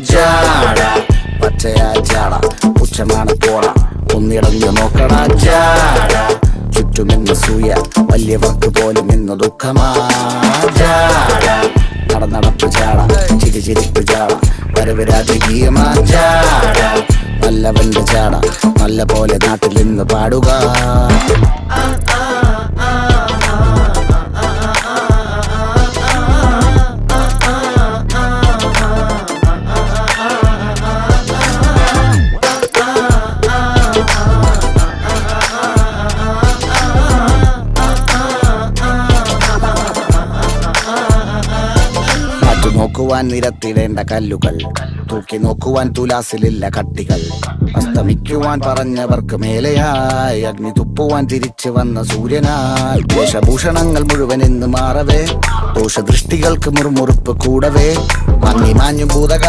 ജാട പച്ചയാ ജാട പുച്ഛമാണ് പോട ഒന്നിടഞ്ഞു നോക്കണ ജാട ചുറ്റുമെന്ന് സൂയ വലിയവർക്ക് പോലും ഇന്ന് ദുഃഖമാ ജാട നടപ്പ് ജാട ചിരിപ്പ് ജാട വരവ് രാജകീയമാ ജാട നല്ലവന്റെ ജാട നല്ല പോലെ നാട്ടിൽ നിന്ന് പാടുക. നോക്കുവാൻ നിരത്തിടേണ്ട കല്ലുകൾ, തൂക്കി നോക്കുവാൻ തുലാസിലില്ല കട്ടികൾ, അസ്തമിക്കുവാൻ പറഞ്ഞവർക്ക് മേലെയായി അഗ്നി തുപ്പുവാൻ തിരിച്ചു വന്ന സൂര്യനായി വേഷഭൂഷണങ്ങൾ മുഴുവൻ ഇന്ന് മാറവേ ദോഷദൃഷ്ടികൾക്ക് മുറുമുറുപ്പ് കൂടവേ മങ്ങി മാഞ്ഞു ഭൂതകാ